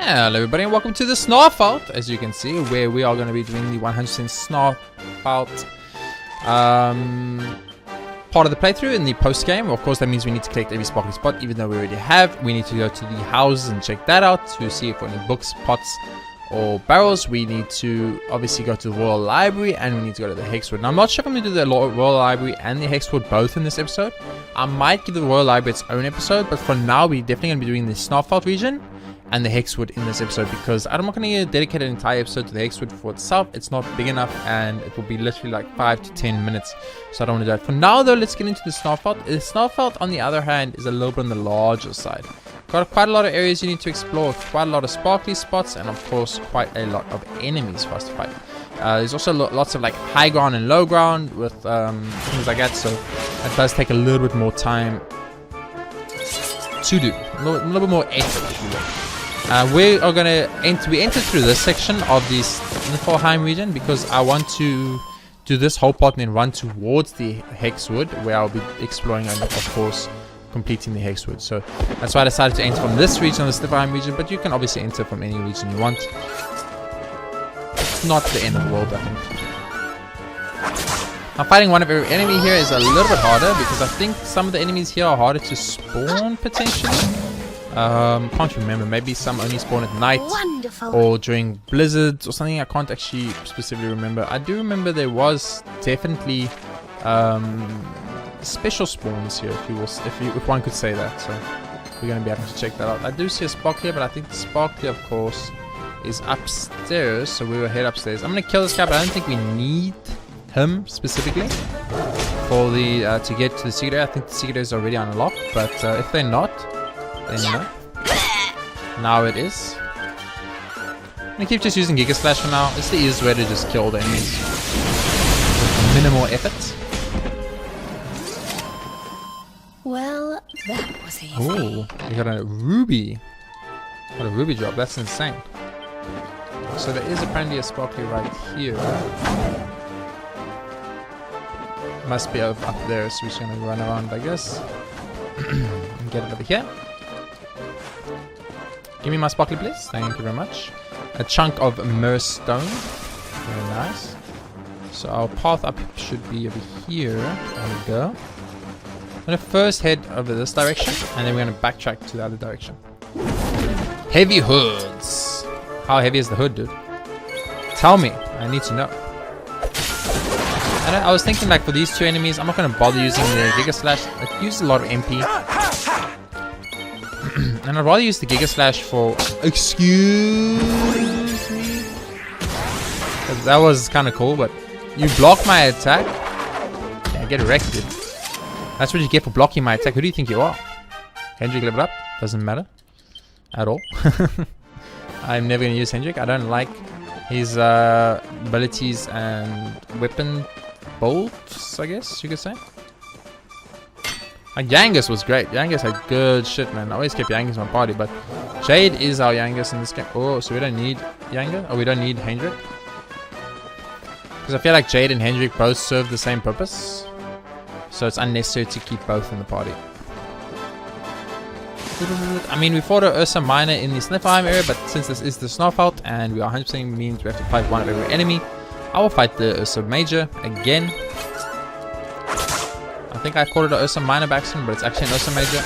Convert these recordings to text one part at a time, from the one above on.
Hello everybody and welcome to the SNAERFELT, as you can see, where we are going to be doing the 100% SNAERFELT part of the playthrough in the post game. Of course, that means we need to collect every sparkly spot, even though we already have. We need to go to the houses and check that out to see if any books, pots or barrels. We need to obviously go to the Royal Library, and we need to go to the Hexwood. Now, I'm not sure if I'm going to do the Royal Library and the Hexwood both in this episode. I might give the Royal Library its own episode, but for now we're definitely going to be doing the SNAERFELT region and the Hexwood in this episode, because I'm not going to dedicate an entire episode to the Hexwood for itself. It's not big enough, and it will be literally like 5 to 10 minutes, so I don't want to do that. For now though, let's get into the SNAERFELT. The SNAERFELT, on the other hand, is a little bit on the larger side. Got quite a lot of areas you need to explore, quite a lot of sparkly spots, and of course quite a lot of enemies for us to fight. There's also lots of like high ground and low ground with things like that, so it does take a little bit more time to do, a little bit more effort, if you will. We are going to enter through this section of the Niflheim region, because I want to do this whole part and then run towards the Hexwood, where I'll be exploring and of course completing the Hexwood. So that's why I decided to enter from this region, the Niflheim region, but you can obviously enter from any region you want. It's not the end of the world, I think. Now, fighting one of every enemy here is a little bit harder, because I think some of the enemies here are harder to spawn potentially. Can't remember, maybe some only spawn at night. Wonderful. Or during blizzards or something. I can't actually specifically remember. I do remember there was definitely special spawns here, if one could say that. So we're going to be having to check that out. I do see a sparkly, but I think the sparkly, of course, is upstairs, so we will head upstairs. I'm going to kill this guy, but I don't think we need him specifically for the to get to the secret area. I think the secret area is already unlocked, but if they're not, then no. Now it is. I'm gonna keep just using Giga Slash for now. It's the easiest way to just kill the enemies with minimal effort. Well, that was easy. Oh, we got a ruby. Got a ruby drop. That's insane. So there is apparently a sparkly right here. Must be up there, so we're just gonna run around, I guess. And get it over here. Give me my sparkly, please. Thank you very much. A chunk of myrrh stone. Very nice. So our path up should be over here. There we go. I'm going to first head over this direction, and then we're going to backtrack to the other direction. Heavy hoods. How heavy is the hood, dude? Tell me. I need to know. And I was thinking, like, for these two enemies, I'm not going to bother using the Giga Slash. It uses a lot of MP. And I'd rather use the Giga Slash for... Excuse me? That was kind of cool, but... You block my attack? Yeah, get wrecked, dude. That's what you get for blocking my attack. Who do you think you are? Hendrik, level up? Doesn't matter. At all. I'm never going to use Hendrik. I don't like his abilities and weapon bolts, I guess you could say. Yangus was great. Yangus had good shit, man. I always kept Yangus in my party, but Jade is our Yangus in this game. Oh, so we don't need Yangus? Oh, we don't need Hendrik? Because I feel like Jade and Hendrik both serve the same purpose. So it's unnecessary to keep both in the party. I mean, we fought a Ursa Minor in the Niflheim area, but since this is the SNAERFELT and we are 100% means we have to fight one of every enemy, I will fight the Ursa Major again. I think I called it an Ursa Minor by accident, but it's actually an Ursa Major.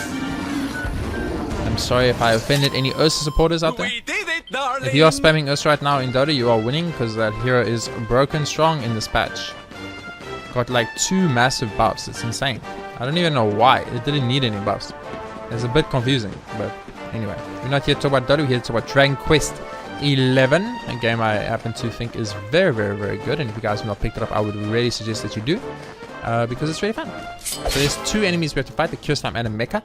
I'm sorry if I offended any Ursa supporters out there. If you are spamming Ursa right now in Dota, you are winning, because that hero is broken strong in this patch. Got like 2 massive buffs. It's insane. I don't even know why. It didn't need any buffs. It's a bit confusing, but anyway. We're not here to talk about Dota, we're here to talk about Dragon Quest 11, a game I happen to think is very, very, very good, and if you guys have not picked it up, I would really suggest that you do. Because it's really fun. So there's 2 enemies we have to fight, the Cure Slime and a Mecha.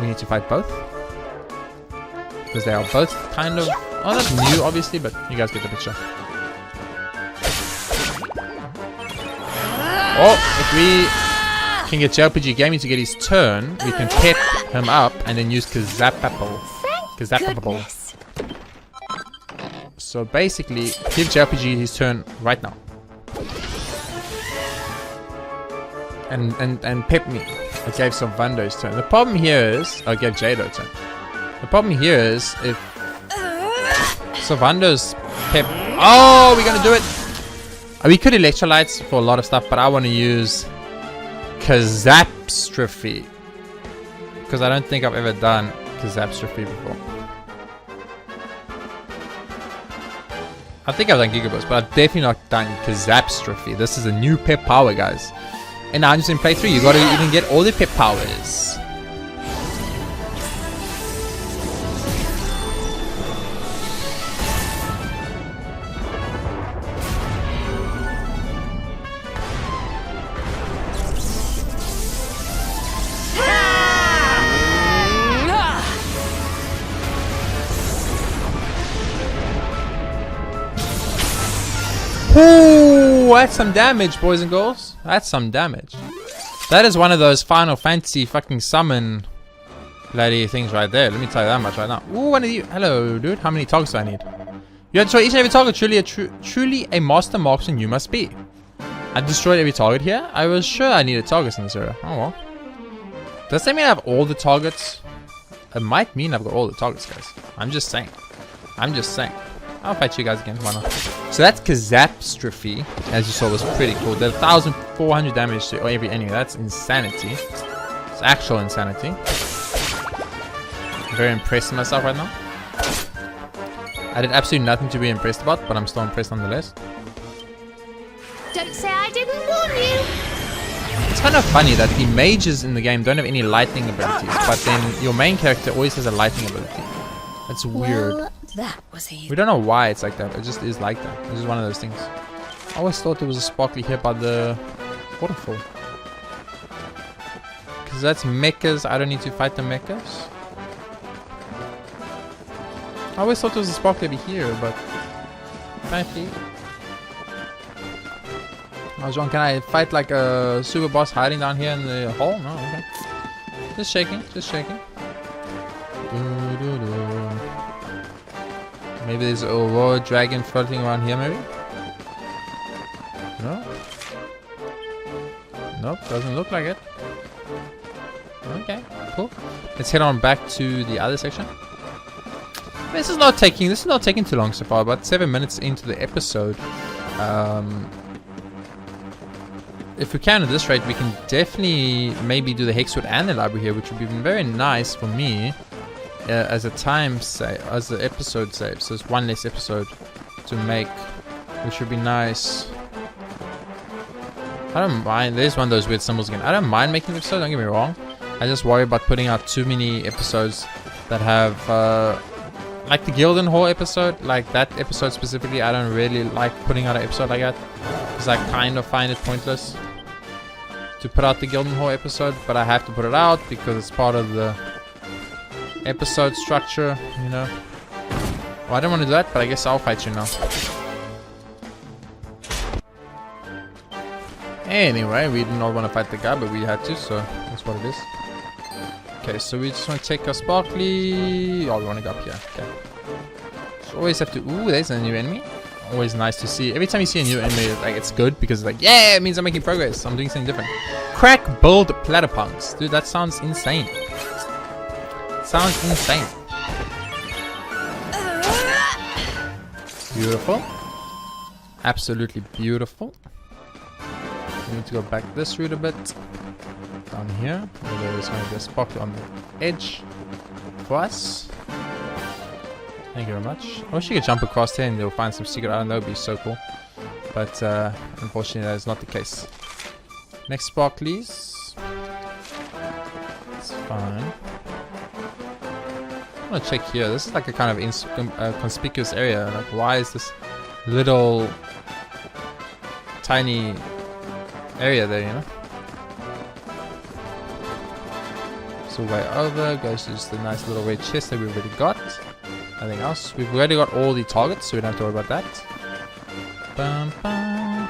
We need to fight both. Because they are both kind of... Oh, not new, obviously, but you guys get the picture. Oh, if we can get JRPGaming to get his turn, we can pep him up and then use Kazapapal. So basically, give JRPG his turn right now. And pep me. I gave Sylvando's turn. The problem here is I gave Jade a turn. The problem here is if Sylvando's pep. Oh, we're gonna do it. We could electrolytes for a lot of stuff, but I want to use Kazapstrophe because I don't think I've ever done Kazapstrophe before. I think I've done Gigaboost, but I've definitely not done Kazapstrophe. This is a new pep power, guys. And now I'm just in playthrough. You gotta even get all the pep powers. Ooh, that's some damage, boys and girls. That's some damage. That is one of those Final Fantasy fucking summon bloody things right there. Let me tell you that much right now. Ooh, one of you. Hello, dude. How many targets do I need? You have to destroy each and every target. Truly a master marksman you must be. I destroyed every target here. I was sure I needed targets in this area. Oh well. Does that mean I have all the targets? It might mean I've got all the targets, guys. I'm just saying. I'm just saying. I'll fight you guys again. Why not? So that's Kazapstrophe. As you saw, was pretty cool. Did 1,400 damage to every enemy. That's insanity. It's actual insanity. I'm very impressed with myself right now. I did absolutely nothing to be impressed about, but I'm still impressed nonetheless. Don't say I didn't warn you. It's kind of funny that the mages in the game don't have any lightning abilities, but then your main character always has a lightning ability. That's weird. Well, that was easy. We don't know why it's like that. It just is like that. It's just one of those things. I always thought there was a sparkly here by the waterfall. Because that's mechas. I don't need to fight the mechas. I always thought there was a sparkly over here, but apparently I was wrong. Can I fight like a super boss hiding down here in the hole? No, okay. Just shaking, just shaking. Maybe there's a raw dragon floating around here, maybe? No? Nope, doesn't look like it. Okay, cool. Let's head on back to the other section. This is not taking too long so far, about 7 minutes into the episode. If we can at this rate, we can definitely maybe do the Hexwood and the library here, which would be very nice for me. As a time save, as the episode save, so it's one less episode to make, which would be nice. I don't mind. There's one of those weird symbols again. I don't mind making the episode, don't get me wrong. I just worry about putting out too many episodes that have like the Gilden Hall episode, like that episode specifically. I don't really like putting out an episode like that because I kind of find it pointless to put out the Gilden Hall episode, but I have to put it out because it's part of the episode structure, you know. Well, I don't want to do that, but I guess I'll fight you now. Anyway, we did not want to fight the guy, but we had to, so that's what it is. Okay, so we just want to take our sparkly. Oh, we want to go up here. Okay. So always have to. Ooh, there's a new enemy. Always nice to see. Every time you see a new enemy, like it's good because it's like, yeah, it means I'm making progress. I'm doing something different. Crack build platypunks, dude. That sounds insane. Sounds insane. Beautiful. Absolutely beautiful. We need to go back this route a bit. Down here. There's going to be a sparkle on the edge for us. Thank you very much. I wish you could jump across here and you'll find some secret island. That would be so cool. But unfortunately that is not the case. Next sparklies. It's fine. I'm gonna check here. This is like a kind of conspicuous area. Like, why is this little tiny area there, you know? So way over goes to just the nice little red chest that we've already got. Nothing else. We've already got all the targets, so we don't have to worry about that. Bum, bum.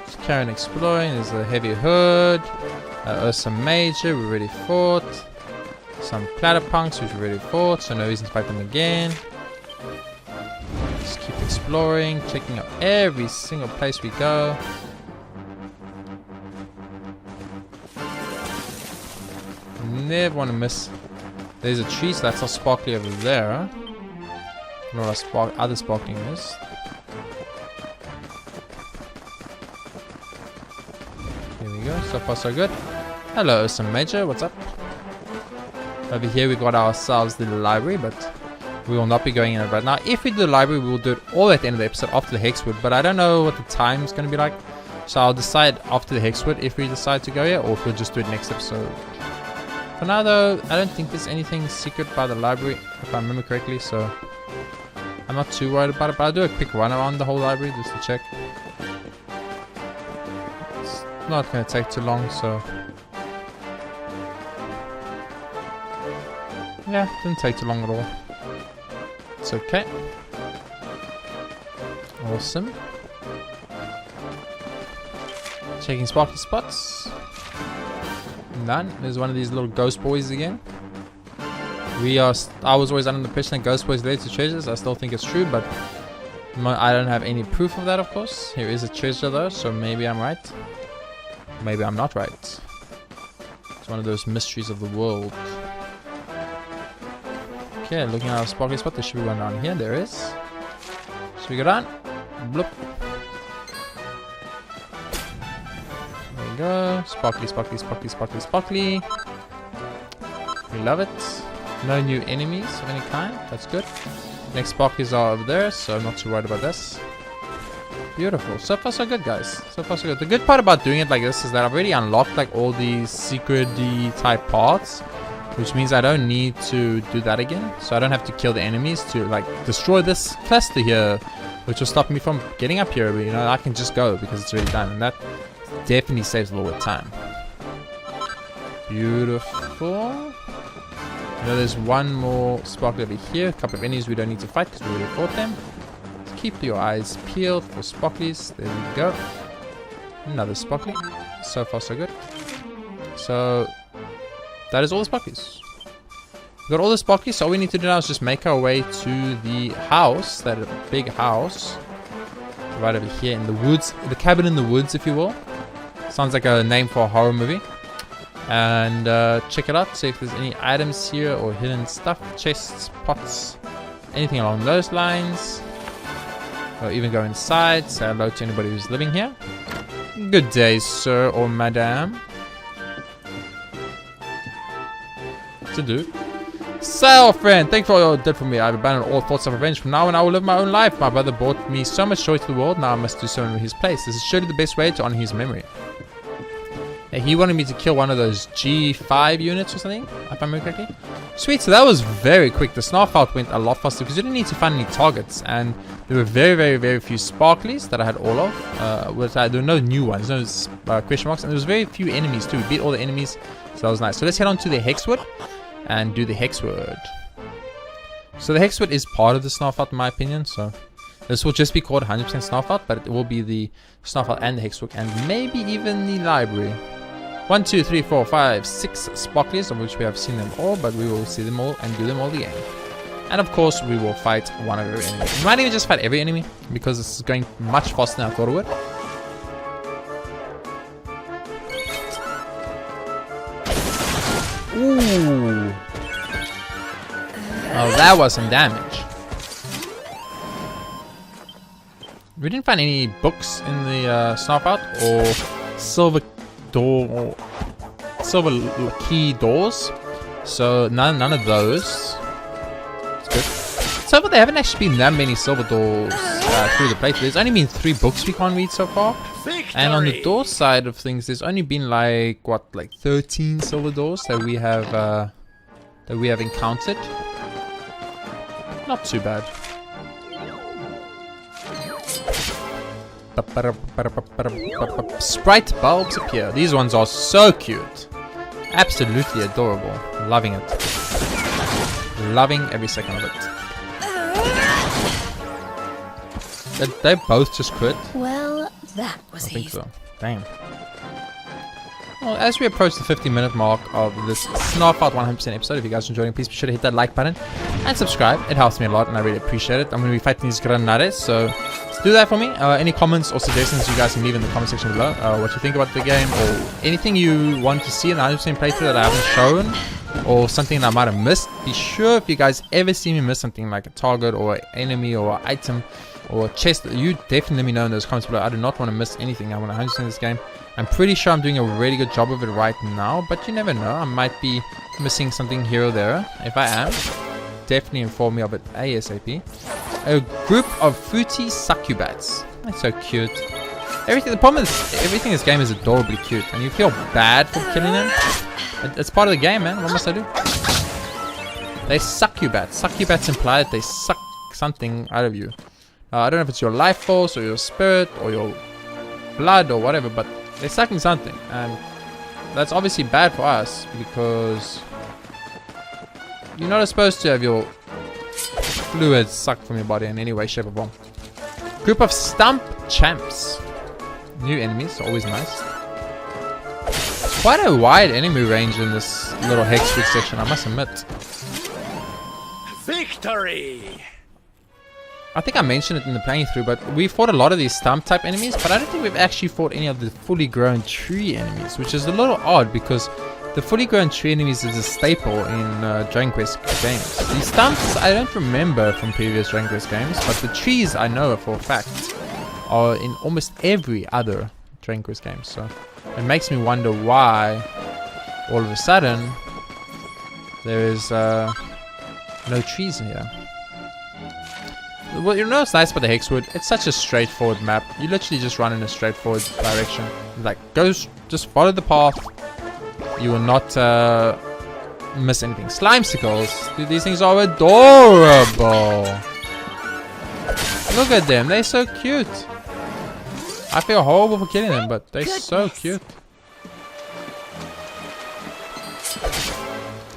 Just carry on exploring. There's a heavy hood. Ursa Major, we already fought. Some platypunks, which we already fought, so no reason to fight them again. Just keep exploring, checking out every single place we go. never want to miss. There's a tree, so that's our sparkly over there. Where our other sparkling is. Here we go. So far so good. Hello, some Major. What's up? Over here we got ourselves the library, but we will not be going in it right now. If we do the library, we will do it all at the end of the episode after the Hexwood, but I don't know what the time is going to be like. So I'll decide after the Hexwood if we decide to go here, or if we'll just do it next episode. For now though, I don't think there's anything secret by the library, if I remember correctly, so I'm not too worried about it, but I'll do a quick run around the whole library just to check. It's not going to take too long, so... yeah, didn't take too long at all. It's okay. Awesome. Checking sparkly spots. None. There's one of these little ghost boys again. I was always under the impression that ghost boys led to treasures. I still think it's true, but I don't have any proof of that, of course. Here is a treasure though, so maybe I'm right. Maybe I'm not right. It's one of those mysteries of the world. Okay, looking at our sparkly spot, there should be one down here. There is. Should we go down? Bloop. There we go. Sparkly, sparkly, sparkly, sparkly, sparkly. We love it. No new enemies of any kind. That's good. Next sparklies are over there, so I'm not too worried about this. Beautiful. So far so good, guys. So far so good. The good part about doing it like this is that I've already unlocked like all these secret-y type parts, which means I don't need to do that again. So I don't have to kill the enemies to like destroy this cluster here, which will stop me from getting up here. But, you know, I can just go because it's already done, and that definitely saves a little bit of time. Beautiful. You know, there's one more sparkle over here. A couple of enemies we don't need to fight because we already fought them. So keep your eyes peeled for sparklies. There we go. Another sparkly. So far so good. So that is all the sparklies. We've got all the sparklies, so all we need to do now is just make our way to the house, that big house. Right over here in the woods. The cabin in the woods, if you will. Sounds like a name for a horror movie. And check it out, see if there's any items here or hidden stuff. Chests, pots, anything along those lines. Or even go inside, say hello to anybody who's living here. Good day, sir or madame. To do. So, friend, thank you for all you did for me. I've abandoned all thoughts of revenge. From now on, I will live my own life. My brother brought me so much joy to the world. Now I must do so in his place. This is surely the best way to honor his memory. Yeah, he wanted me to kill one of those G5 units or something, if I remember correctly. Sweet, so that was very quick. The SNAERFELT went a lot faster because you didn't need to find any targets. And there were very, very, very few sparklies that I had all of. There were no new ones, no question marks. And there was very few enemies too. We beat all the enemies, so that was nice. So let's head on to the Hexwood and do the Hexwood. So the Hexwood is part of the SNAERFELT in my opinion, so this will just be called 100% SNAERFELT, but it will be the SNAERFELT and the Hexwood and maybe even the library. 1, 2, 3, 4, 5, 6 sparklies, of which we have seen them all, but we will see them all and do them all again. And of course we will fight one of every enemy. We might even just fight every enemy because this is going much faster than I thought it would. Ooh. Oh, that was some damage. We didn't find any books in the SNAERFELT or silver key doors. So none of those. It's good. So far there haven't actually been that many silver doors through the playthrough. There's only been 3 books we can't read so far. Victory! And on the door side of things, there's only been like 13 silver doors that we have encountered. Not too bad. Sprite bulbs appear. These ones are so cute. Absolutely adorable. Loving it. Loving every second of it. They both just crit. Well, that was easy. I think so. Damn. Well, as we approach the 50-minute mark of this SNAERFELT 100% episode, if you guys are enjoying, please be sure to hit that like button and subscribe. It helps me a lot and I really appreciate it. I'm going to be fighting these granades, so do that for me. Any comments or suggestions you guys can leave in the comment section below. What you think about the game, or anything you want to see in the 100% playthrough that I haven't shown, or something that I might have missed. Be sure if you guys ever see me miss something like a target or an enemy or an item or a chest, you definitely let me know in those comments below. I do not want to miss anything. I want to 100% this game. I'm pretty sure I'm doing a really good job of it right now, but you never know. I might be missing something here or there. If I am, definitely inform me of it ASAP. A group of fruity succubats. That's so cute. The problem is, everything in this game is adorably cute, and you feel bad for killing them. It's part of the game, man. What must I do? They succubats. Succubats imply that they suck something out of you. I don't know if it's your life force or your spirit or your blood or whatever, but they're sucking something, and that's obviously bad for us because you're not supposed to have your fluids sucked from your body in any way, shape, or form. Group of stump champs. New enemies, always nice. Quite a wide enemy range in this little Hexwood section, I must admit. Victory! I think I mentioned it in the playing through, but we fought a lot of these stump type enemies, but I don't think we've actually fought any of the fully grown tree enemies, which is a little odd because the fully grown tree enemies is a staple in Dragon Quest games. The stumps I don't remember from previous Dragon Quest games, but the trees I know for a fact are in almost every other Dragon Quest game. So it makes me wonder why all of a sudden there is no trees in here. Well, you know what's nice about the Hexwood? It's such a straightforward map. You literally just run in a straightforward direction. Like, just follow the path. You will not miss anything. Slimesicles. Dude, these things are adorable. Look at them. They're so cute. I feel horrible for killing them, but they're so cute.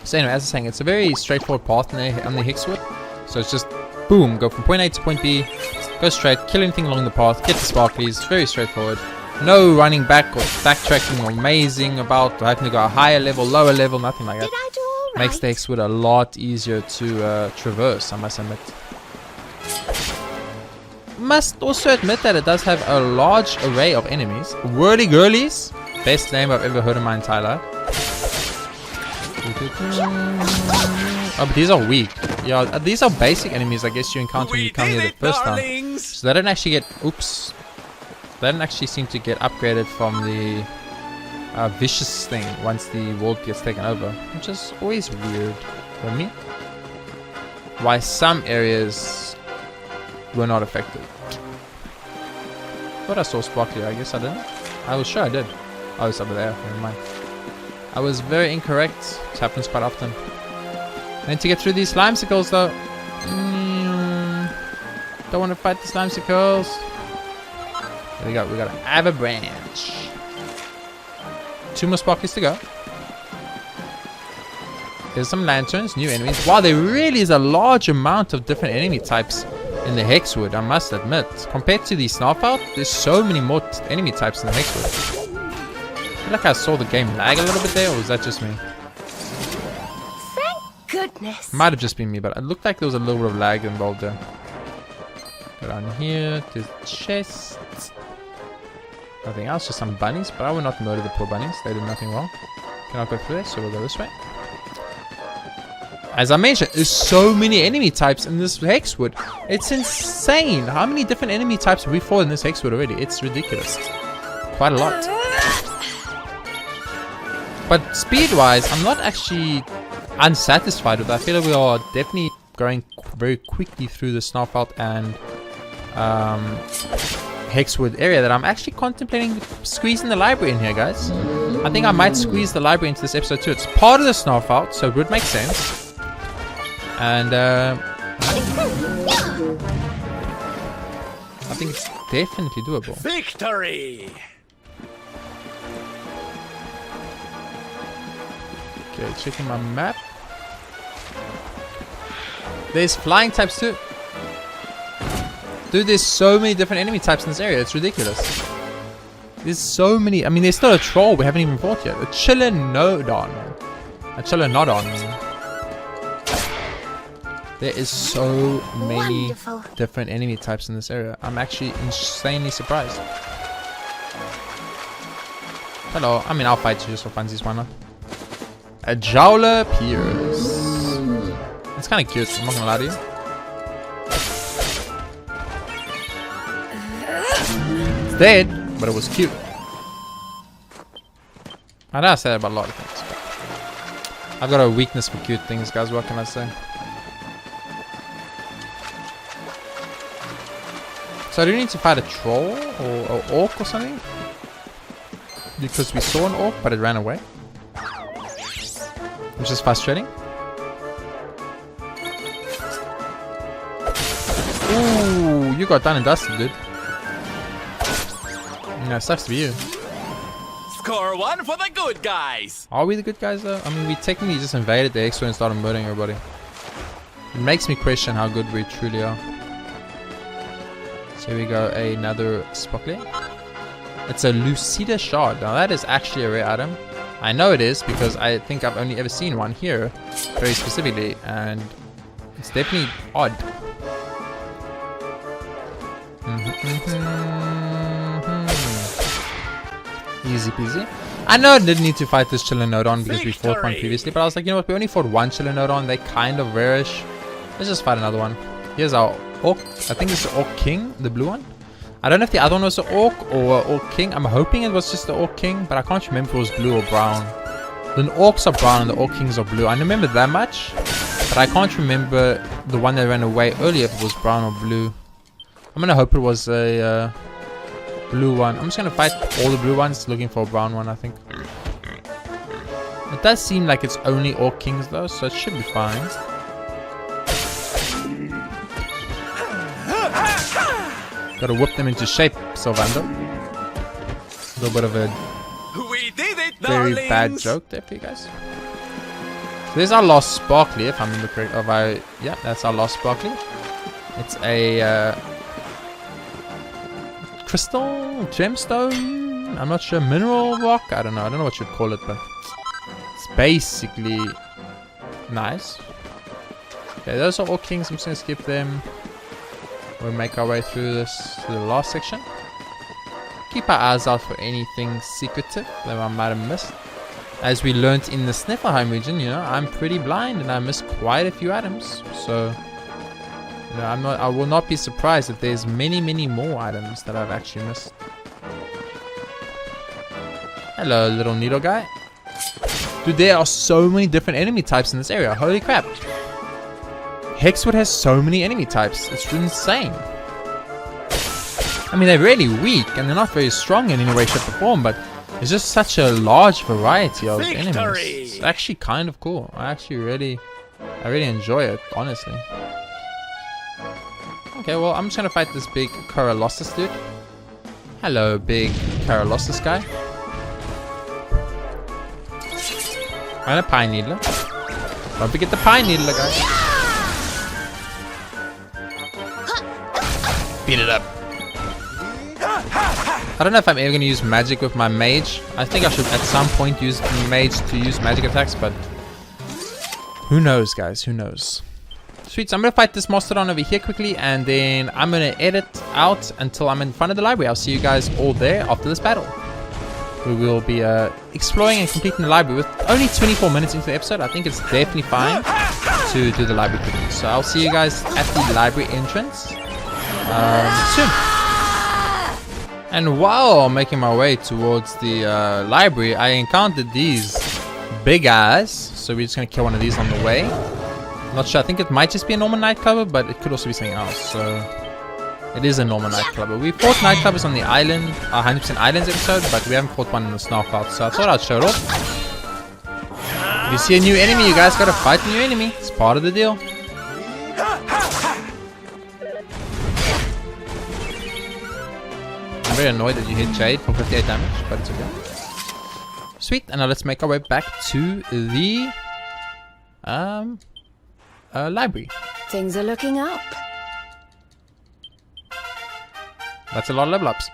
So anyway, as I was saying, it's a very straightforward path on the Hexwood. So it's just boom, go from point A to point B, go straight, kill anything along the path, get the sparklies, very straightforward. No running back or backtracking or mazing about, or having to go a higher level, lower level, nothing like that. Did I do all right? Makes the Hexwood a lot easier to traverse, I must admit. Must also admit that it does have a large array of enemies. Whirly-girlies, best name I've ever heard in my entire life. Oh, but these are weak. Yeah, these are basic enemies I guess you encounter when you come here the first time. So they don't actually get... Oops. They don't actually seem to get upgraded from the vicious thing once the world gets taken over. Which is always weird for me. Why some areas were not affected. Thought I saw Sparkly, I guess I didn't. I was sure I did. Oh, it's over there. Never mind. I was very incorrect. It happens quite often. And to get through these slimesicles though. Don't want to fight the slimesicles. There we go. We got an Ava branch. 2 more sparklies to go. There's some lanterns, new enemies. Wow, there really is a large amount of different enemy types in the Hexwood, I must admit. Compared to the SNAERFELT, there's so many more enemy types in the Hexwood. I feel like I saw the game lag a little bit there, or was that just me? Goodness. Might have just been me, but it looked like there was a little bit of lag involved there. Go down here to the chest. Nothing else, just some bunnies, but I will not murder the poor bunnies. They did nothing wrong. Cannot go through there, so we'll go this way. As I mentioned, there's so many enemy types in this Hexwood. It's insane. How many different enemy types have we fought in this Hexwood already? It's ridiculous. Quite a lot. But speed-wise, I'm not actually unsatisfied with that. I feel like we are definitely going very quickly through the SNAERFELT and Hexwood area that I'm actually contemplating squeezing the library in here, guys. I think I might squeeze the library into this episode too. It's part of the SNAERFELT, so it would make sense. And I think it's definitely doable. Victory! Okay, checking my map. There's flying types too. Dude, there's so many different enemy types in this area. It's ridiculous. There's so many. I mean, there's still a troll we haven't even fought yet. A Chillinodon. A Chillinodon. There is so many Wonderful. different enemy types in this area. I'm actually insanely surprised. Hello. I mean, I'll fight you just for funsies, why not? A Jowler Pierce. It's kind of cute, I'm not gonna lie to you. It's dead, but it was cute. I know I say that about a lot of things. But I've got a weakness for cute things, guys. What can I say? So I do need to fight a troll or an orc or something. Because we saw an orc, but it ran away. Which is frustrating. Ooh, you got done and dusted, dude. Yeah, sucks to be you. Score one for the good guys. Are we the good guys though? I mean, we technically just invaded the expo and started murdering everybody. It makes me question how good we truly are. So here we go, another sparkly. It's a Lucida shard. Now that is actually a rare item. I know it is because I think I've only ever seen one here, very specifically, and it's definitely odd. Easy peasy. I know I didn't need to fight this Chillinodon because we fought one previously, but I was like, you know what, we only fought one Chillinodon, they're kind of rarish. Let's just fight another one. Here's our Orc, I think it's the Orc King, the blue one. I don't know if the other one was the Orc or Orc King. I'm hoping it was just the Orc King, but I can't remember if it was blue or brown. The Orcs are brown and the Orc Kings are blue. I remember that much, but I can't remember the one that ran away earlier if it was brown or blue. I'm gonna hope it was a blue one. I'm just gonna fight all the blue ones, looking for a brown one, I think. It does seem like it's only Orc Kings though, so it should be fine. Gotta whip them into shape, Sylvander. A little bit of a We did it, very darlings. bad joke there for you guys. So there's our last sparkly, if I remember correct. Yeah, that's our last sparkly. It's a crystal, gemstone. I'm not sure, mineral rock. I don't know what you'd call it, but it's basically nice. Okay, those are all kings. I'm just gonna skip them. We'll make our way through this to the last section. Keep our eyes out for anything secretive that I might have missed. As we learnt in the Sniffelheim region, you know, I'm pretty blind and I missed quite a few items. So, you know, I will not be surprised if there's many more items that I've actually missed. Hello, little needle guy. Dude, there are so many different enemy types in this area. Holy crap. Hexwood has so many enemy types. It's insane. I mean, they're really weak and they're not very strong in any way, shape, or form, but it's just such a large variety of enemies. It's actually kind of cool. I really enjoy it, honestly. Okay, well, I'm just gonna fight this big Coralossus dude. Hello, big Coralossus guy. And a Pine Needler. Don't forget the Pine Needler, guys. Beat it up. I don't know if I'm ever going to use magic with my mage. I think I should at some point use mage to use magic attacks, but who knows, guys, who knows. Sweet, so I'm going to fight this Mastodon over here quickly, and then I'm going to edit out until I'm in front of the library. I'll see you guys all there after this battle. We will be exploring and completing the library with only 24 minutes into the episode. I think it's definitely fine to do the library quickly. So I'll see you guys at the library entrance soon. And while making my way towards the library, I encountered these big guys. So we're just going to kill one of these on the way. I'm not sure. I think it might just be a normal nightclubber, but it could also be something else. So it is a normal nightclubber. We fought nightclubbers on the island, 100% Islands episode, but we haven't fought one in the SNAERFELT. So I thought I'd show it off. If you see a new enemy, you guys got to fight the new enemy. It's part of the deal. I'm very annoyed that you hit Jade for 58 damage, but it's okay. Sweet, and now let's make our way back to the library. Things are looking up. That's a lot of level ups.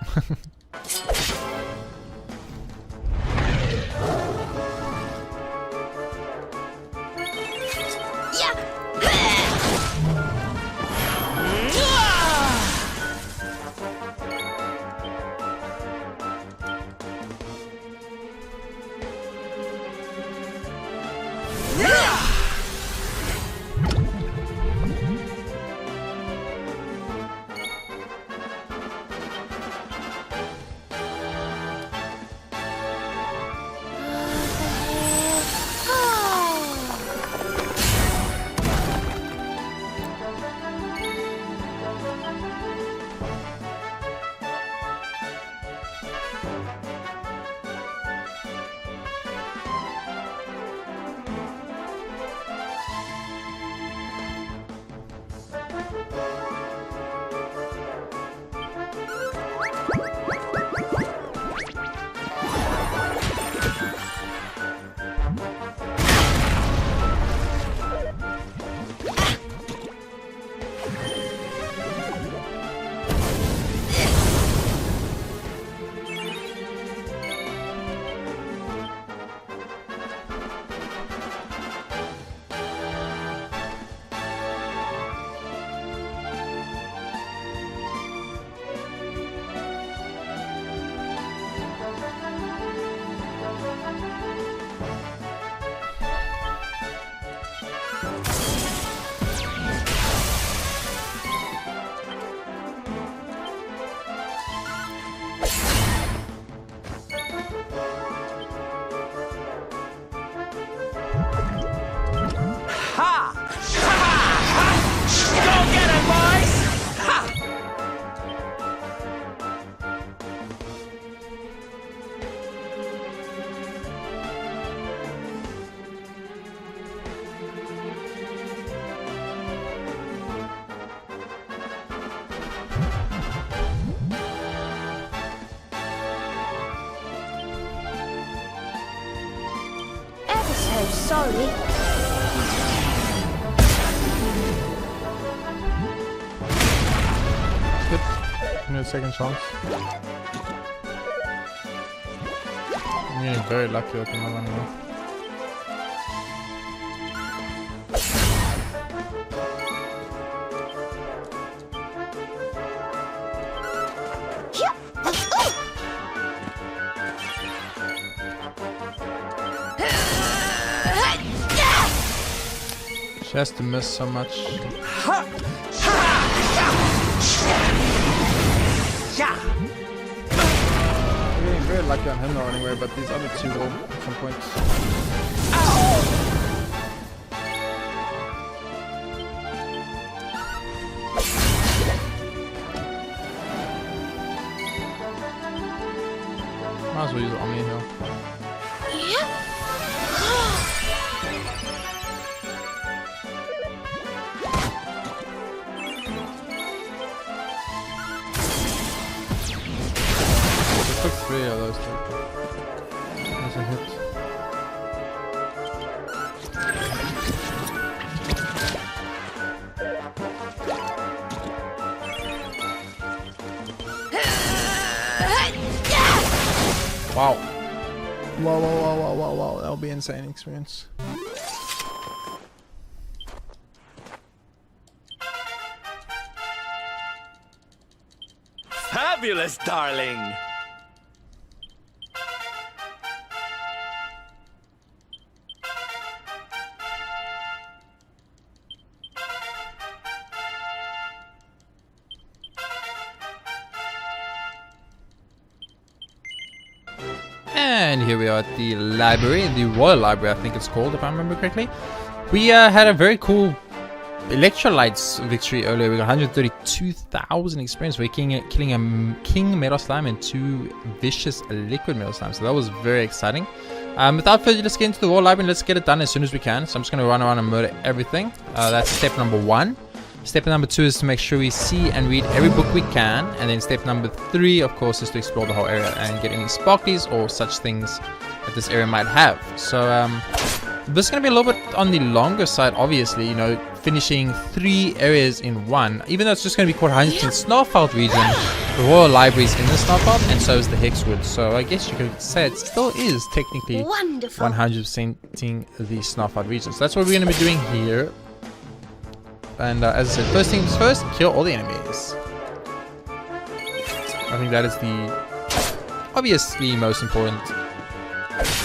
sorry. Good. Give me a second chance. I'm getting very lucky at the moment. She has to miss so much. We're getting very lucky on him now anyway, but these other two will at some point. Might as well use the Omni Hill. Took 3 of those two. That's a hit. Wow. Wow. That'll be an insane experience. Fabulous, darling. And here we are at the library, the Royal Library I think it's called, if I remember correctly. We had a very cool electrolytes victory earlier. We got 132,000 experience for killing a king metal slime and 2 vicious liquid metal slimes. So that was very exciting. Without further ado, let's get into the Royal Library and let's get it done as soon as we can. So I'm just going to run around and murder everything. That's step number 1. Step number 2 is to make sure we see and read every book we can. And then step number 3, of course, is to explore the whole area and get any sparklies or such things that this area might have. So this is going to be a little bit on the longer side, obviously, you know, finishing 3 areas in 1. Even though it's just going to be called 100% SNAERFELT region, the Royal Library is in the SNAERFELT, and so is the Hexwood. So I guess you could say it still is technically 100%ing the SNAERFELT region. So that's what we're going to be doing here. And as I said, first things first, kill all the enemies. I think that is the obviously most important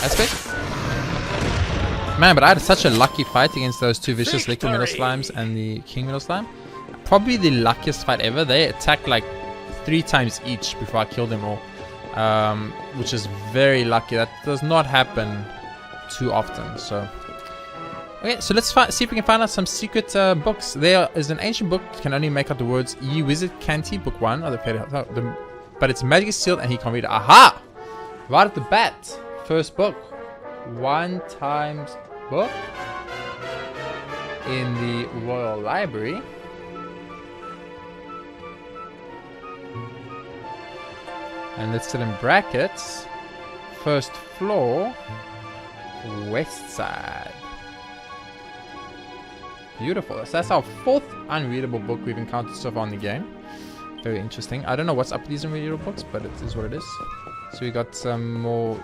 aspect. Man, but I had such a lucky fight against those 2 vicious liquid metal slimes and the king metal slime. Probably the luckiest fight ever. They attacked like 3 times each before I killed them all. Which is very lucky. That does not happen too often. So okay, so let's see if we can find out some secret books. There is an ancient book. You can only make out the words Ye Wizard Canty, book 1 of the Fairy Tale. But it's magically sealed and he can't read it. Aha! Right at the bat. First book. 1 times book in the Royal Library. And let's set in brackets. First floor. West side. Beautiful. So that's our 4th unreadable book we've encountered so far in the game. Very interesting. I don't know what's up with these unreadable books, but it is what it is. So we got some more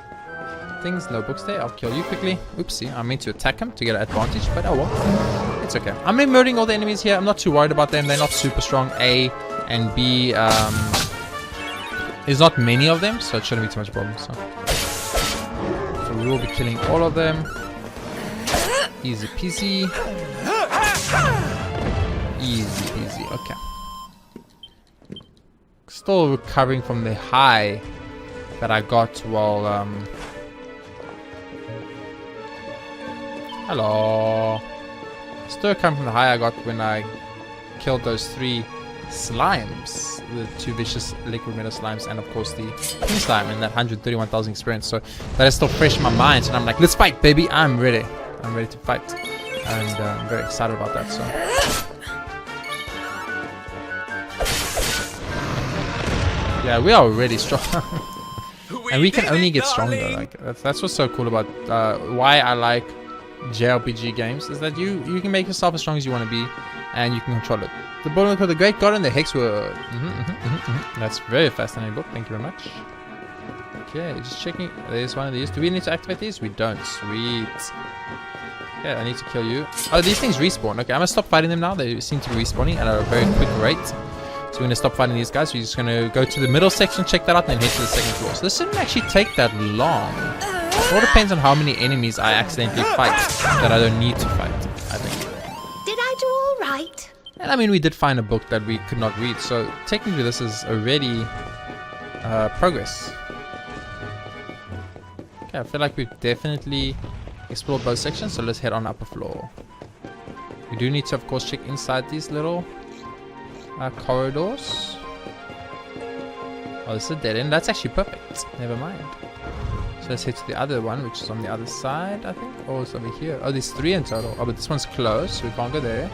things. No books there. I'll kill you quickly. Oopsie. I meant to attack him to get an advantage, but oh well. It's okay. I'm murdering all the enemies here. I'm not too worried about them. They're not super strong. A and B. There's not many of them, so it shouldn't be too much problem. So we will be killing all of them. Easy peasy. Easy peasy. Okay. Still recovering from the high that I got while hello. Still recovering from the high I got when I killed those 3 slimes, the 2 vicious liquid metal slimes, and of course the king slime, and that 131,000 experience. So that is still fresh in my mind, and I'm like, let's fight, baby. I'm ready to fight, and I'm very excited about that. So yeah, we are already strong. And we can only get stronger. Like that's what's so cool about why I like JRPG games is that you can make yourself as strong as you want to be, and you can control it. The book of the Great God and the Hex Word. That's very fascinating book. Thank you very much. Okay, just checking. There's one of these. Do we need to activate these? We don't. Sweet. Okay, I need to kill you. Oh, these things respawn. Okay, I'm gonna stop fighting them now. They seem to be respawning at a very quick rate. So we're gonna stop fighting these guys. We're just gonna go to the middle section, check that out, and then head to the second floor. So this shouldn't actually take that long. It all depends on how many enemies I accidentally fight that I don't need to fight, I think. Did I do all right? And I mean, we did find a book that we could not read, so technically this is already progress. Okay, I feel like we've definitely explored both sections, so let's head on upper floor. We do need to, of course, check inside these little corridors. Oh, this is a dead end. That's actually perfect. Never mind. So let's head to the other one, which is on the other side, I think. Oh, it's over here. Oh, there's 3 in total. Oh, but this one's closed, so we can't go there.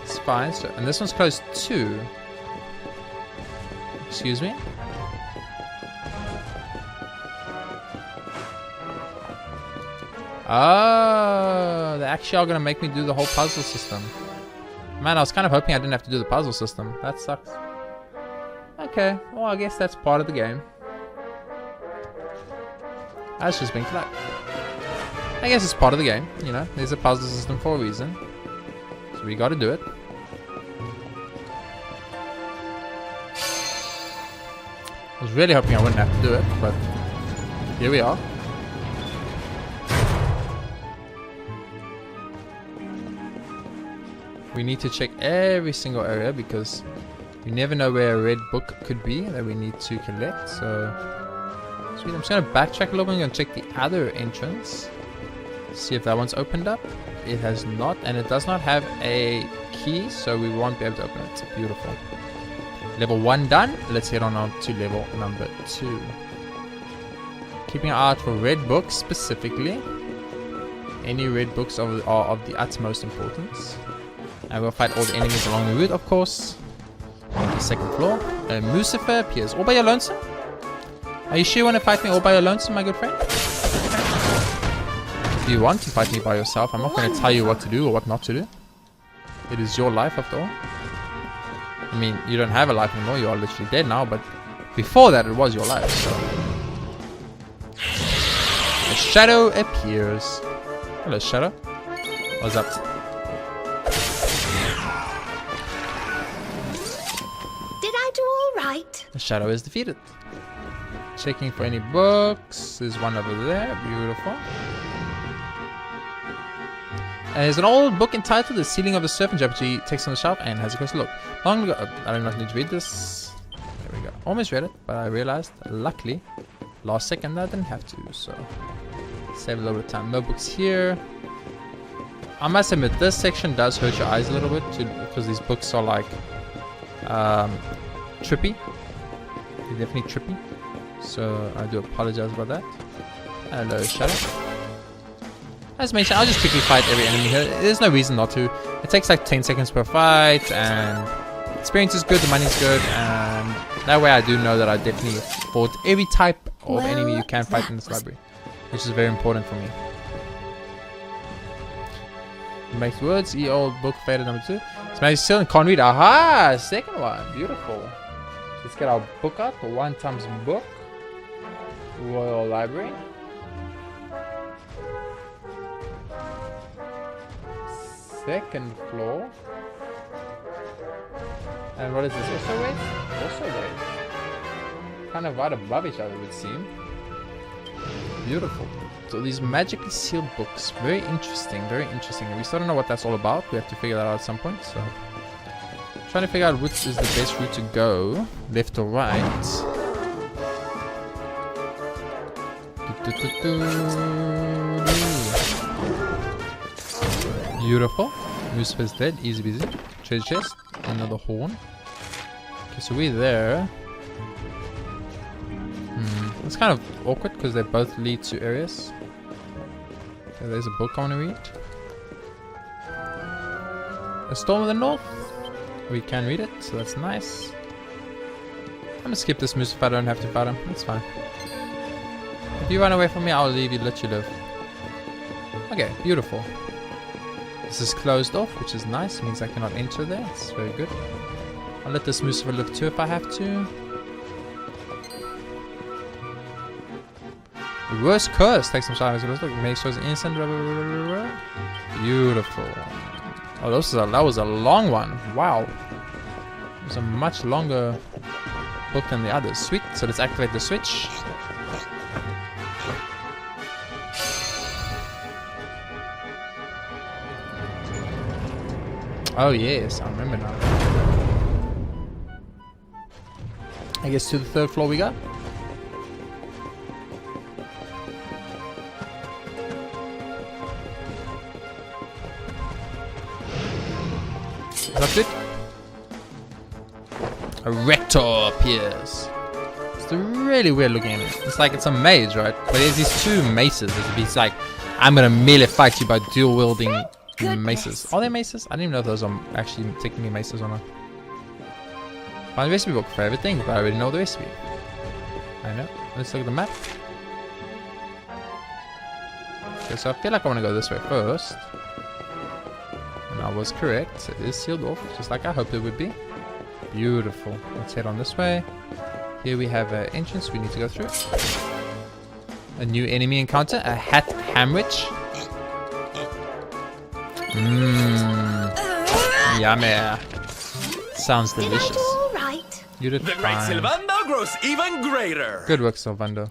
It's fine. So, and this one's closed too. Excuse me? Oh, they actually are going to make me do the whole puzzle system. Man, I was kind of hoping I didn't have to do the puzzle system. That sucks. Okay, well, I guess that's part of the game. That's just being flat. I guess it's part of the game, you know. There's a puzzle system for a reason. So we gotta do it. I was really hoping I wouldn't have to do it, but here we are. We need to check every single area because we never know where a red book could be that we need to collect. So sweet. I'm just gonna backtrack a little bit. I'm gonna check the other entrance, see if that one's opened up. It has not, and it does not have a key, so we won't be able to open it. Beautiful. Level 1 done. Let's head on to level number 2. Keeping an eye out for red books specifically. Any red books are of the utmost importance. And we'll fight all the enemies along the route, of course. On the second floor. Lucifer appears. All by your lonesome? Are you sure you want to fight me all by your lonesome, my good friend? If you want to fight me by yourself, I'm not going to tell you what to do or what not to do. It is your life, after all. I mean, you don't have a life anymore. You are literally dead now, but before that, it was your life, so. A shadow appears. Hello, shadow. What's up? The shadow is defeated. Checking for any books. There's one over there. Beautiful. There's an old book entitled The Sealing of the Serpent. JRPG takes on the shelf and has a closer look. Long ago, I do not need to read this. There we go. Almost read it, but I realized, luckily, last second that I didn't have to. So, save a little bit of time. No books here. I must admit, this section does hurt your eyes a little bit because these books are like trippy. They're definitely trippy. So I do apologize about that. Hello, Shadow. As mentioned, I'll just quickly fight every enemy here. There's no reason not to. It takes like 10 seconds per fight, and experience is good, the money's good, and that way I do know that I definitely fought every type of enemy you can fight in this library, which is very important for me. Makes words, old book faded number 2. Smash still and can't read. Aha! Second one. Beautiful. Let's get our book out. 1 times book. Royal Library. Second floor. And what is this? Also raised? Also raised. Kind of right above each other, it would seem. Beautiful. So these magically sealed books, very interesting, very interesting. And we still don't know what that's all about. We have to figure that out at some point. So, trying to figure out which is the best route to go, left or right. Beautiful. Lucifer's dead. Easy busy. Treasure chest. Another horn. Okay, so we're there. It's kind of awkward because they both lead to areas. Okay, there's a book I want to read. A Storm of the North. We can read it, so that's nice. I'm gonna skip this moose if I don't have to fight him. That's fine. If you run away from me, I'll leave you, let you live. Okay, beautiful. This is closed off, which is nice. It means I cannot enter there. It's very good. I'll let this Lucifer live too if I have to. Reverse curse. Take some silence. Look, make sure it's innocent. Beautiful. Oh, that was a long one. Wow. It was a much longer book than the others. Sweet. So let's activate the switch. Oh yes, I remember now. I guess to the 3rd floor we go. That's it. A rector appears. It's a really weird looking image. It's like it's a mage, right? But there's these 2 maces. It's like, I'm gonna melee fight you by dual wielding maces. Are they maces? I didn't even know if those are actually technically maces or not. Find the recipe book for everything, but I already know the recipe. I know. Let's look at the map. Okay, so I feel like I want to go this way first. And I was correct. It is sealed off, just like I hoped it would be. Beautiful. Let's head on this way. Here we have an entrance we need to go through. A new enemy encounter, a hat hamwich. Yummy. Sounds delicious. All right. You did The great fine. Sylvando grows even greater. Good work, Sylvando.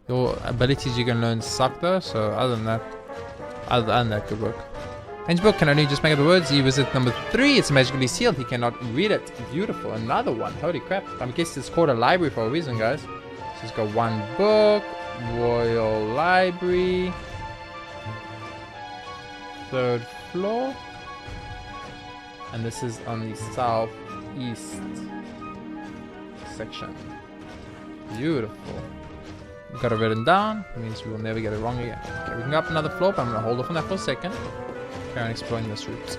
Your abilities you can learn suck though, so other than that, good work. His book can only just make up the words. He was at number 3. It's magically sealed. He cannot read it. Beautiful. Another one. Holy crap. I guess it's called a library for a reason, guys. So it's got 1 book. Royal Library. 3rd floor. And this is on the southeast section. Beautiful. We've got it written down. It means we will never get it wrong again. Okay, we can go up another floor, but I'm going to hold off on that for a second. Carry on exploring this route.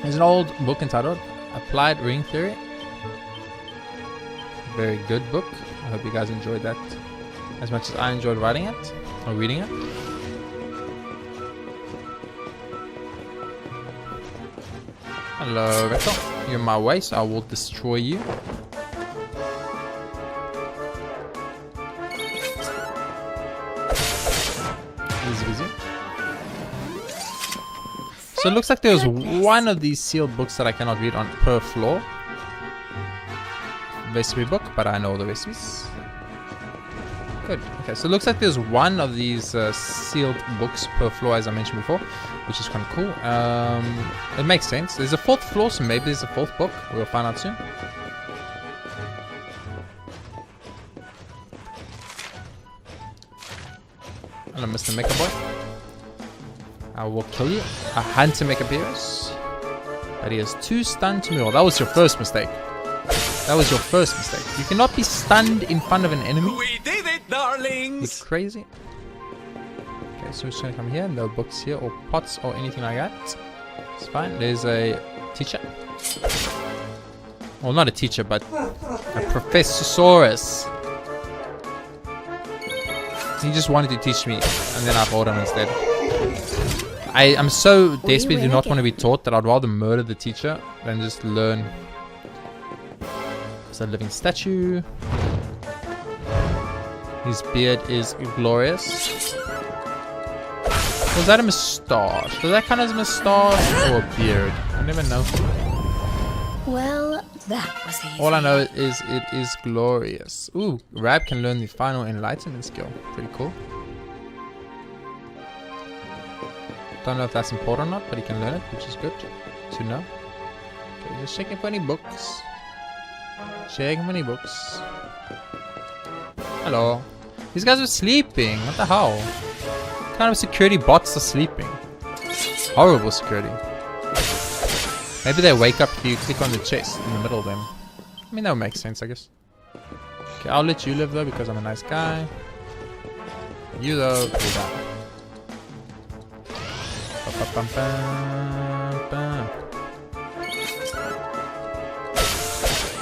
There's an old book entitled Applied Ring Theory. Very good book. I hope you guys enjoyed that as much as I enjoyed writing it or reading it. Hello, Rector. You're in my way, so I will destroy you. Easy. So it looks like there's 1 of these sealed books that I cannot read on per floor. Recipe book, but I know the recipes. Good. Okay, so it looks like there's 1 of these sealed books per floor, as I mentioned before, which is kind of cool. It makes sense. There's a 4th floor, so maybe there's a 4th book. We'll find out soon. Hello, Mr. Mecha Boy. I will kill you. A hunter make appears. But he is too stunned to move. Oh, that was your first mistake. That was your first mistake. You cannot be stunned in front of an enemy. We did it, darlings! You're crazy. Okay, so we're just gonna come here. No books here or pots or anything like that. It's fine. There's a teacher. Well, not a teacher, but a Professosaurus. He just wanted to teach me, and then I fought him instead. I'm so desperate do not want to be taught that I'd rather murder the teacher than just learn. There's a living statue. His beard is glorious. Was that a moustache? Does that count as a moustache or a beard? I never know. Well, that was easy. All I know is it is glorious. Ooh, Rab can learn the final enlightenment skill. Pretty cool. Don't know if that's important or not, but he can learn it, which is good to know. Okay, just checking for any books. Checking for any books. Hello. These guys are sleeping. What the hell? What kind of security bots are sleeping? Horrible security. Maybe they wake up if you click on the chest in the middle of them. I mean, that would make sense, I guess. Okay, I'll let you live though because I'm a nice guy. You though, you die.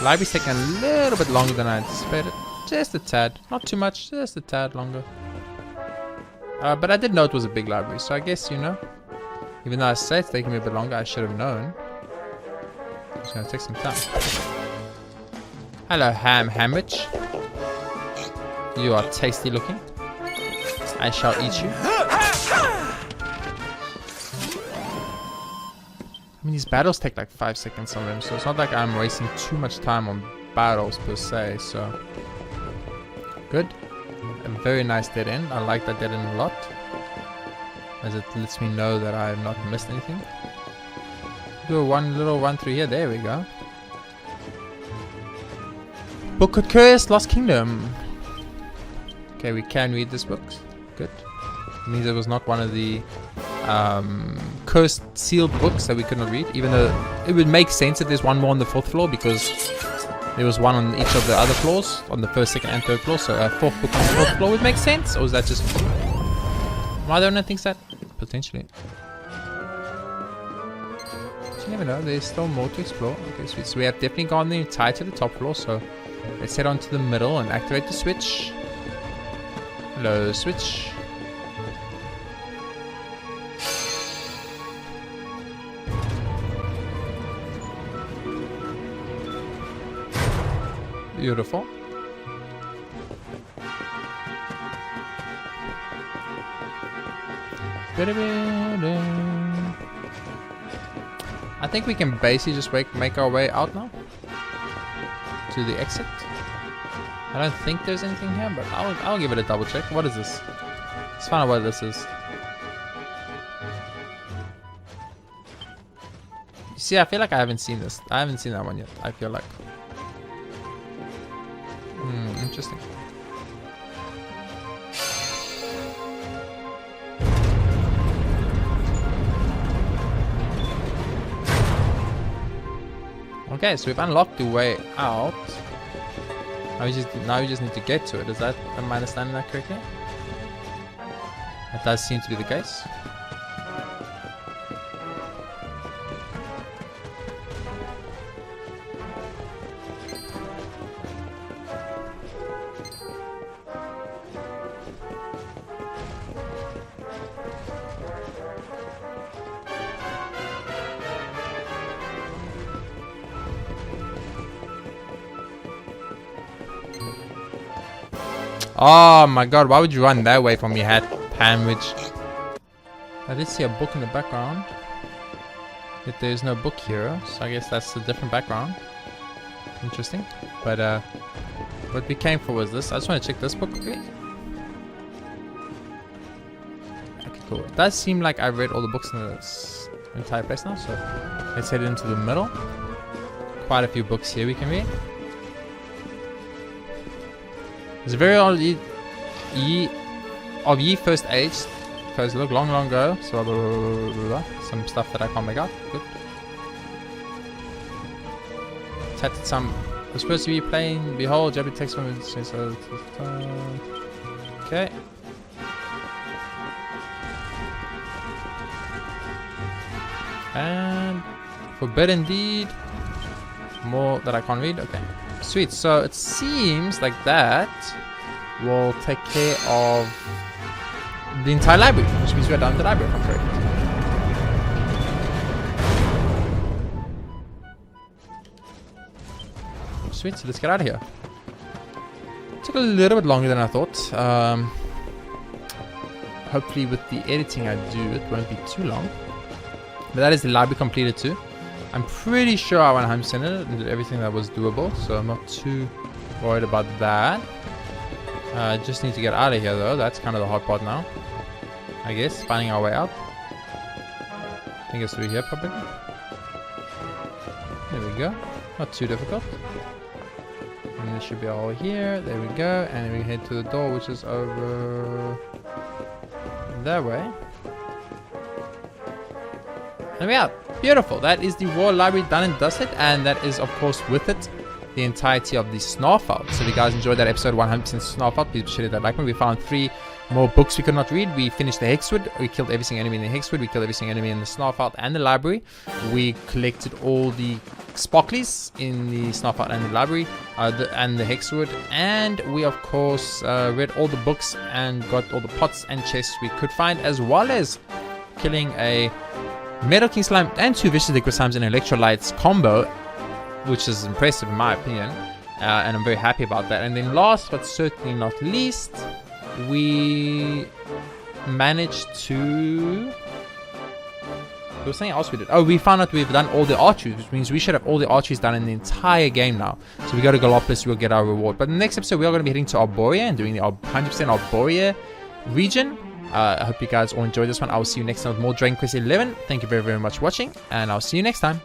Library's taking a little bit longer than I anticipated. Just a tad. Not too much, just a tad longer. But I did know it was a big library, so I guess, you know. Even though I say it's taking me a bit longer, I should have known. It's gonna take some time. Hello, Hamwich. You are tasty looking. I shall eat you. I mean, these battles take like 5 seconds on them, so it's not like I'm wasting too much time on battles per se, so... Good. A very nice dead end. I like that dead end a lot, as it lets me know that I have not missed anything. Do one little run through here. There we go. Book of Cursed Lost Kingdom. Okay, we can read this book. Good. It means it was not one of the cursed sealed books that we couldn't read, even though it would make sense if there's one more on the 4th floor, because there was one on each of the other floors, on the 1st, 2nd and 3rd floor, so a 4th book on the 4th floor would make sense. Or is that just... Am I the one that thinks that? Potentially. But you never know, there's still more to explore. Okay, sweet. So we have definitely gone the entire to the top floor, so let's head on to the middle and activate the switch. Hello, switch. Beautiful. I think we can basically just make our way out now to the exit. I don't think there's anything here, but I'll give it a double check. What is this? Let's find out what this is. You see, I feel like I haven't seen this. I haven't seen that one yet. I feel like. Interesting. Okay, so we've unlocked the way out. Now we just need to get to it. Is that, am I understanding that correctly? That does seem to be the case. Oh my god, why would you run that way from your hat, Panwich? I did see a book in the background. Yet there's no book here, so I guess that's a different background. Interesting. But what we came for was this. I just want to check this book quickly. Okay, cool. It does seem like I've read all the books in this entire place now, so let's head into the middle. Quite a few books here we can read. It's very old of ye first age. First look long ago. So blah, blah, blah, blah. Some stuff that I can't make out. Good. Tatted some. We're supposed to be playing. Behold, JRPG text from it. Okay. And forbidden deed. More that I can't read. Okay. Sweet, so it seems like that will take care of the entire library, which means we're done with the library, if I'm correct. Sweet, so let's get out of here. It took a little bit longer than I thought. Hopefully with the editing I do, it won't be too long. But that is the library completed too. I'm pretty sure I 100% it and did everything that was doable, so I'm not too worried about that. Just need to get out of here though. That's kind of the hard part now, I guess, finding our way out. I think it's through here probably. There we go. Not too difficult. And this should be all here. There we go. And then we head to the door, which is over that way. And we're out. Beautiful. That is the Royal Library done and dusted, and that is of course with it the entirety of the SNAERFELT. So if you guys enjoyed that episode 100% SNAERFELT, please share that like me. We found 3 more books we could not read. We finished the Hexwood. We killed every single enemy in the Hexwood. We killed every single enemy in the SNAERFELT and the library. We collected all the sparklies in the SNAERFELT and the library and the Hexwood. And we, of course, read all the books and got all the pots and chests we could find, as well as killing a Metal King Slime and 2 Vicious Liquid Slimes and Electrolytes combo, which is impressive in my opinion. And I'm very happy about that. And then last but certainly not least, we managed to... There was something else we did. Oh, we found out we've done all the archeries, which means we should have all the archeries done in the entire game now. So we go to Galapagos, we'll get our reward. But in the next episode, we are going to be heading to Arborea and doing the 100% Arborea region. I hope you guys all enjoyed this one. I will see you next time with more Dragon Quest 11. Thank you very, very much for watching, and I'll see you next time.